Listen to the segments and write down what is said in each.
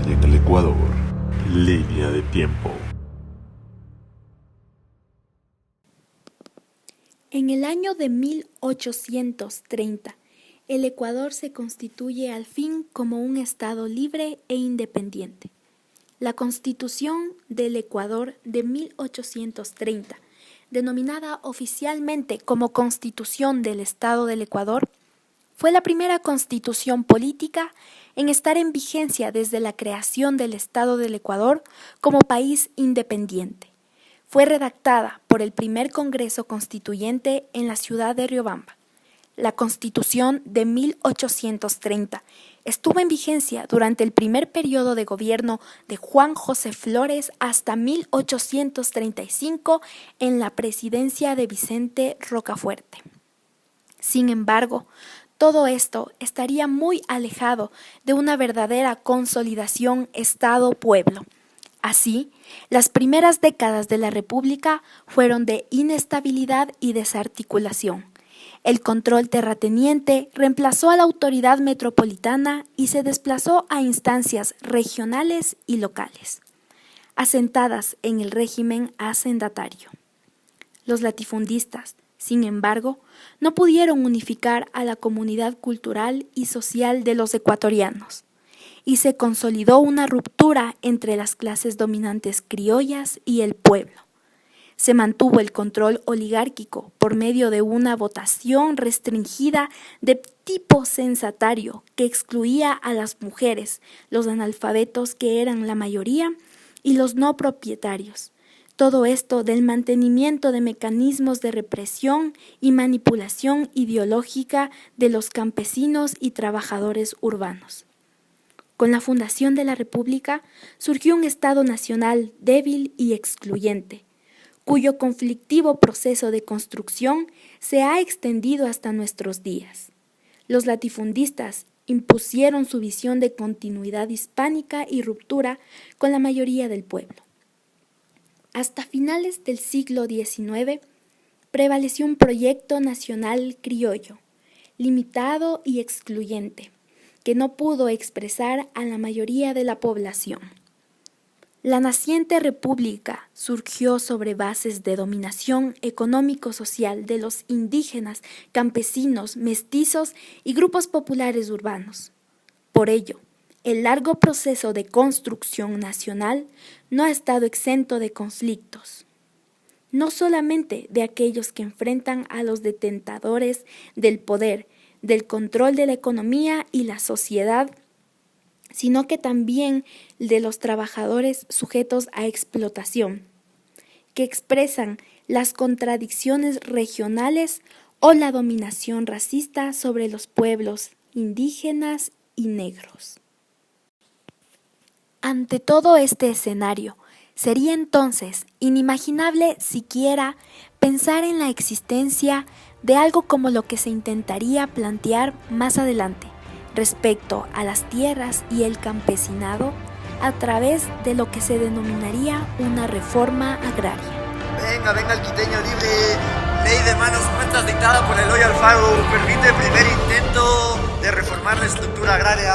agraria en el Ecuador. Línea de tiempo. En el año de 1830, el Ecuador se constituye al fin como un estado libre e independiente. La Constitución del Ecuador de 1830, denominada oficialmente como Constitución del Estado del Ecuador, fue la primera constitución política en estar en vigencia desde la creación del Estado del Ecuador como país independiente. Fue redactada por el primer Congreso Constituyente en la ciudad de Riobamba. La Constitución de 1830 estuvo en vigencia durante el primer periodo de gobierno de Juan José Flores hasta 1835 en la presidencia de Vicente Rocafuerte. Sin embargo, todo esto estaría muy alejado de una verdadera consolidación Estado-pueblo. Así, las primeras décadas de la República fueron de inestabilidad y desarticulación. El control terrateniente reemplazó a la autoridad metropolitana y se desplazó a instancias regionales y locales, asentadas en el régimen hacendatario. Los latifundistas, sin embargo, no pudieron unificar a la comunidad cultural y social de los ecuatorianos, y se consolidó una ruptura entre las clases dominantes criollas y el pueblo. Se mantuvo el control oligárquico por medio de una votación restringida de tipo censatario que excluía a las mujeres, los analfabetos que eran la mayoría y los no propietarios. Todo esto del mantenimiento de mecanismos de represión y manipulación ideológica de los campesinos y trabajadores urbanos. Con la fundación de la República surgió un Estado nacional débil y excluyente, cuyo conflictivo proceso de construcción se ha extendido hasta nuestros días. Los latifundistas impusieron su visión de continuidad hispánica y ruptura con la mayoría del pueblo. Hasta finales del siglo XIX prevaleció un proyecto nacional criollo, limitado y excluyente, que no pudo expresar a la mayoría de la población. La naciente república surgió sobre bases de dominación económico-social de los indígenas, campesinos, mestizos y grupos populares urbanos. Por ello, el largo proceso de construcción nacional no ha estado exento de conflictos, no solamente de aquellos que enfrentan a los detentadores del poder, del control de la economía y la sociedad, sino que también de los trabajadores sujetos a explotación, que expresan las contradicciones regionales o la dominación racista sobre los pueblos indígenas y negros. Ante todo este escenario, sería entonces inimaginable siquiera pensar en la existencia de algo como lo que se intentaría plantear más adelante respecto a las tierras y el campesinado a través de lo que se denominaría una reforma agraria. Venga, el quiteño libre. Ley de manos muertas dictada por Eloy Alfaro permite el primer intento de reformar la estructura agraria.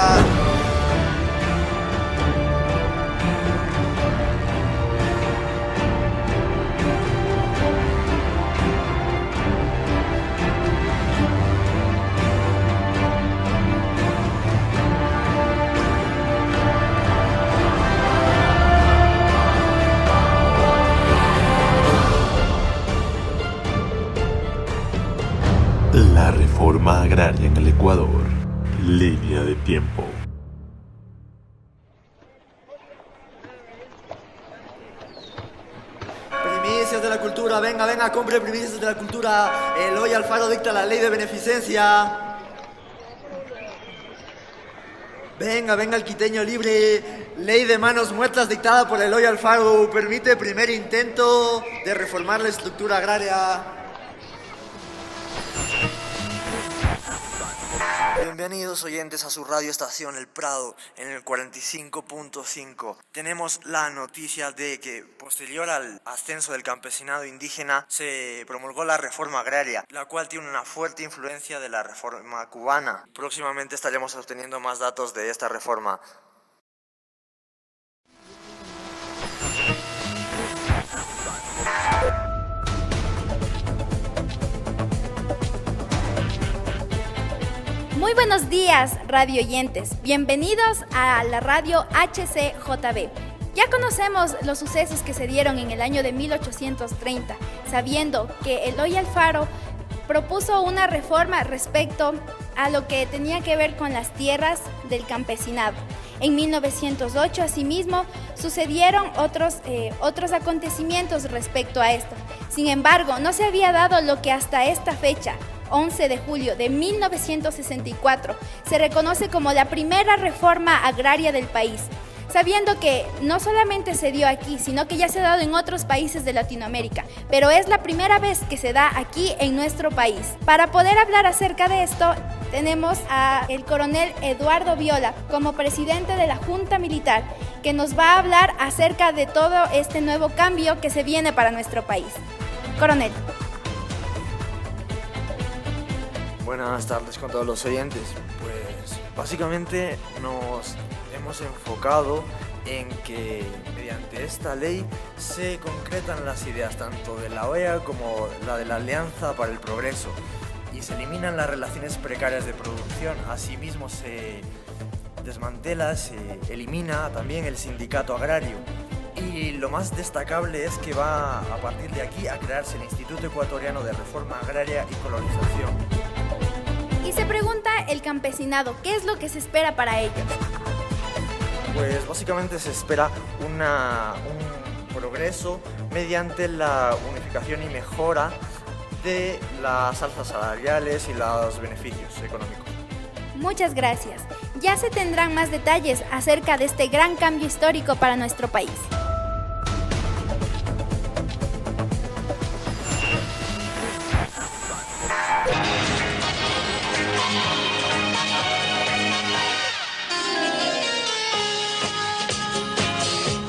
La reforma agraria en el Ecuador. Línea de tiempo. Primicias de la cultura, venga, compre primicias de la cultura. Eloy Alfaro dicta la ley de beneficencia. Venga, el quiteño libre. Ley de manos muertas dictada por Eloy Alfaro permite el primer intento de reformar la estructura agraria. Bienvenidos oyentes a su radioestación El Prado en el 45.5. Tenemos la noticia de que posterior al ascenso del campesinado indígena se promulgó la reforma agraria, la cual tiene una fuerte influencia de la reforma cubana. Próximamente estaremos obteniendo más datos de esta reforma. Muy buenos días, radio oyentes. Bienvenidos a la radio HCJB. Ya conocemos los sucesos que se dieron en el año de 1830, sabiendo que Eloy Alfaro propuso una reforma respecto a lo que tenía que ver con las tierras del campesinado. En 1908, asimismo, sucedieron otros acontecimientos respecto a esto. Sin embargo, no se había dado lo que hasta esta fecha, 11 de julio de 1964, se reconoce como la primera reforma agraria del país, sabiendo que no solamente se dio aquí, sino que ya se ha dado en otros países de Latinoamérica, pero es la primera vez que se da aquí en nuestro país. Para poder hablar acerca de esto, tenemos al coronel Eduardo Viola como presidente de la Junta Militar, que nos va a hablar acerca de todo este nuevo cambio que se viene para nuestro país. Coronel. Buenas tardes con todos los oyentes. Pues básicamente nos hemos enfocado en que mediante esta ley se concretan las ideas tanto de la OEA como la de la Alianza para el Progreso y se eliminan las relaciones precarias de producción. Asimismo se desmantela, se elimina también el sindicato agrario. Y lo más destacable es que va a partir de aquí a crearse el Instituto Ecuatoriano de Reforma Agraria y Colonización. Y se pregunta el campesinado, ¿qué es lo que se espera para ellos? Pues básicamente se espera un progreso mediante la unificación y mejora de las alzas salariales y los beneficios económicos. Muchas gracias. Ya se tendrán más detalles acerca de este gran cambio histórico para nuestro país.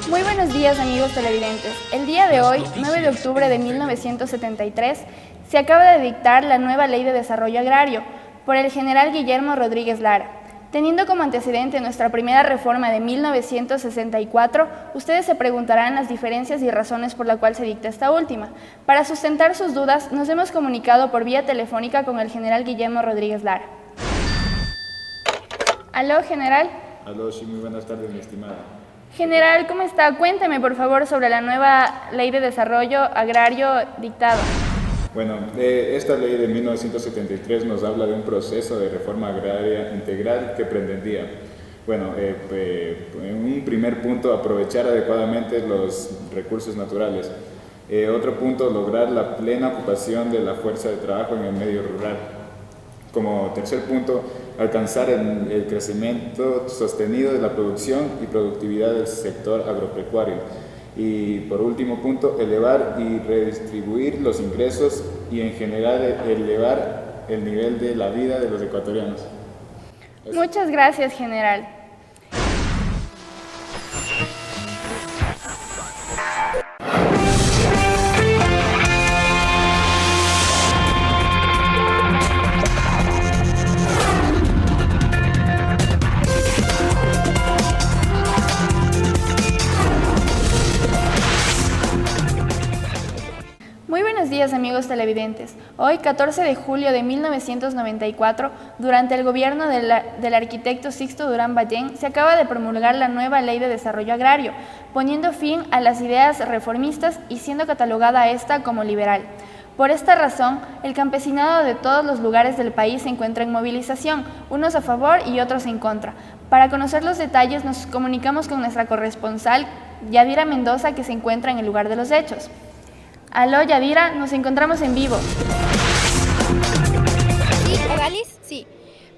Muy buenos días, amigos televidentes. El día de hoy, 9 de octubre de 1973, se acaba de dictar la nueva Ley de Desarrollo Agrario por el general Guillermo Rodríguez Lara. Teniendo como antecedente nuestra primera reforma de 1964, ustedes se preguntarán las diferencias y razones por la cual se dicta esta última. Para sustentar sus dudas, nos hemos comunicado por vía telefónica con el general Guillermo Rodríguez Lara. ¿Aló, general? Aló, sí, muy buenas tardes, mi estimada. General, ¿cómo está? Cuénteme, por favor, sobre la nueva Ley de Desarrollo Agrario dictada. Bueno, esta ley de 1973 nos habla de un proceso de reforma agraria integral que pretendía, bueno, en un primer punto, aprovechar adecuadamente los recursos naturales. Otro punto, lograr la plena ocupación de la fuerza de trabajo en el medio rural. Como tercer punto, alcanzar el crecimiento sostenido de la producción y productividad del sector agropecuario. Y por último punto, elevar y redistribuir los ingresos y en general elevar el nivel de la vida de los ecuatorianos. Muchas gracias, general. Muy buenos días, amigos televidentes. Hoy, 14 de julio de 1994, durante el gobierno del arquitecto Sixto Durán Ballén, se acaba de promulgar la nueva Ley de Desarrollo Agrario, poniendo fin a las ideas reformistas y siendo catalogada esta como liberal. Por esta razón, el campesinado de todos los lugares del país se encuentra en movilización, unos a favor y otros en contra. Para conocer los detalles, nos comunicamos con nuestra corresponsal, Yadira Mendoza, que se encuentra en el lugar de los hechos. Aló, Yadira, nos encontramos en vivo. ¿Sí, Ogalis? Sí.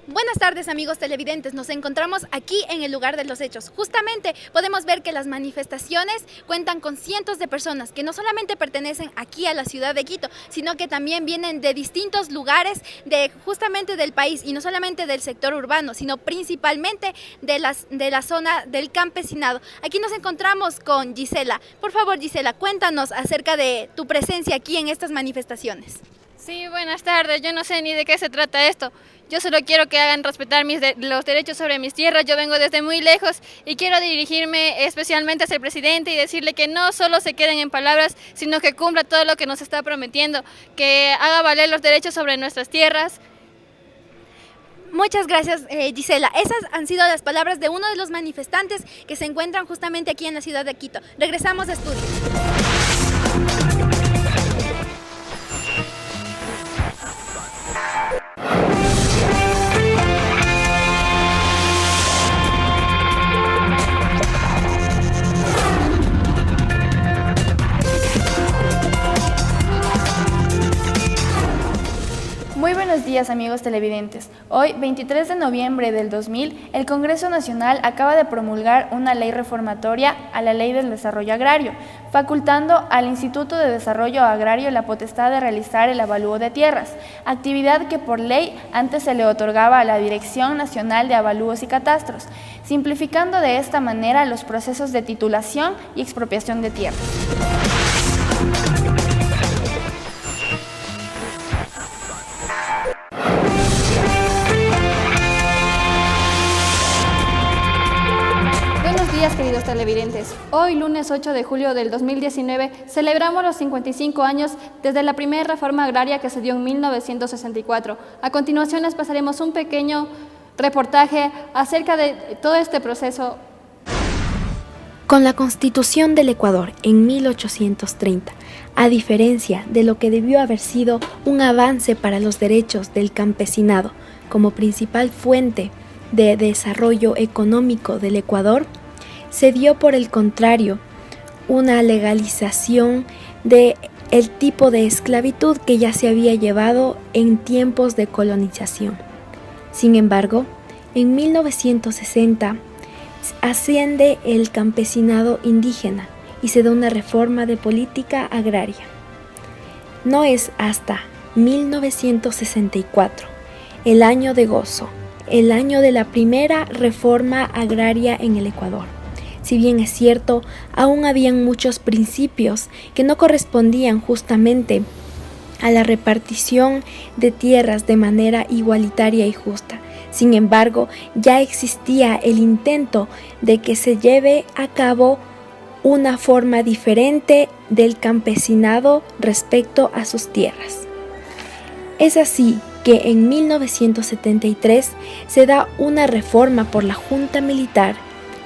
Buenas tardes, amigos televidentes. Nos encontramos aquí en el lugar de los hechos. Justamente podemos ver que las manifestaciones cuentan con cientos de personas que no solamente pertenecen aquí a la ciudad de Quito, sino que también vienen de distintos lugares justamente del país, y no solamente del sector urbano, sino principalmente de la zona del campesinado. Aquí nos encontramos con Gisela. Por favor, Gisela, cuéntanos acerca de tu presencia aquí en estas manifestaciones. Sí, buenas tardes. Yo no sé ni de qué se trata esto. Yo solo quiero que hagan respetar los derechos sobre mis tierras. Yo vengo desde muy lejos y quiero dirigirme especialmente hacia el presidente y decirle que no solo se queden en palabras, sino que cumpla todo lo que nos está prometiendo, que haga valer los derechos sobre nuestras tierras. Muchas gracias, Gisela. Esas han sido las palabras de uno de los manifestantes que se encuentran justamente aquí en la ciudad de Quito. Regresamos a estudios. Muy buenos días, amigos televidentes. Hoy, 23 de noviembre del 2000, el Congreso Nacional acaba de promulgar una ley reformatoria a la Ley del Desarrollo Agrario, facultando al Instituto de Desarrollo Agrario la potestad de realizar el avalúo de tierras, actividad que por ley antes se le otorgaba a la Dirección Nacional de Avalúos y Catastros, simplificando de esta manera los procesos de titulación y expropiación de tierras. Buenos días, queridos televidentes. Hoy, lunes 8 de julio del 2019, celebramos los 55 años desde la primera reforma agraria que se dio en 1964. A continuación les pasaremos un pequeño reportaje acerca de todo este proceso. Con la Constitución del Ecuador en 1830, a diferencia de lo que debió haber sido un avance para los derechos del campesinado como principal fuente de desarrollo económico del Ecuador, se dio por el contrario una legalización de el tipo de esclavitud que ya se había llevado en tiempos de colonización. Sin embargo, en 1960 asciende el campesinado indígena y se da una reforma de política agraria. No es hasta 1964, el año de gozo, el año de la primera reforma agraria en el Ecuador. Si bien es cierto, aún habían muchos principios que no correspondían justamente a la repartición de tierras de manera igualitaria y justa. Sin embargo, ya existía el intento de que se lleve a cabo una forma diferente del campesinado respecto a sus tierras. Es así que en 1973 se da una reforma por la Junta Militar,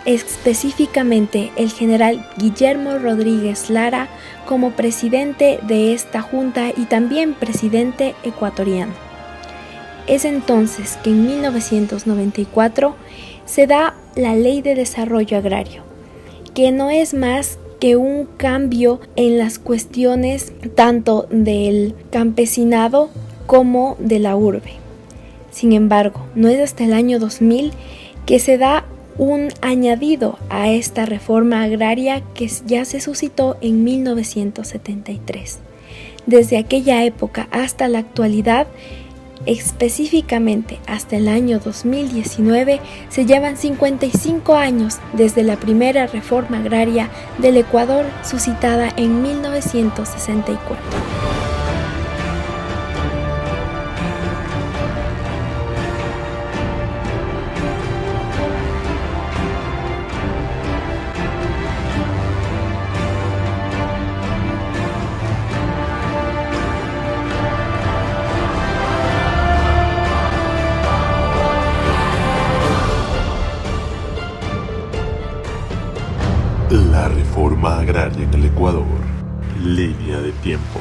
específicamente el general Guillermo Rodríguez Lara como presidente de esta junta y también presidente ecuatoriano. Es entonces que en 1994 se da la Ley de Desarrollo Agrario, que no es más que un cambio en las cuestiones tanto del campesinado como de la urbe. Sin embargo, no es hasta el año 2000 que se da un añadido a esta reforma agraria que ya se suscitó en 1973. Desde aquella época hasta la actualidad, específicamente hasta el año 2019, se llevan 55 años desde la primera reforma agraria del Ecuador suscitada en 1964. La reforma agraria en el Ecuador. Línea de tiempo.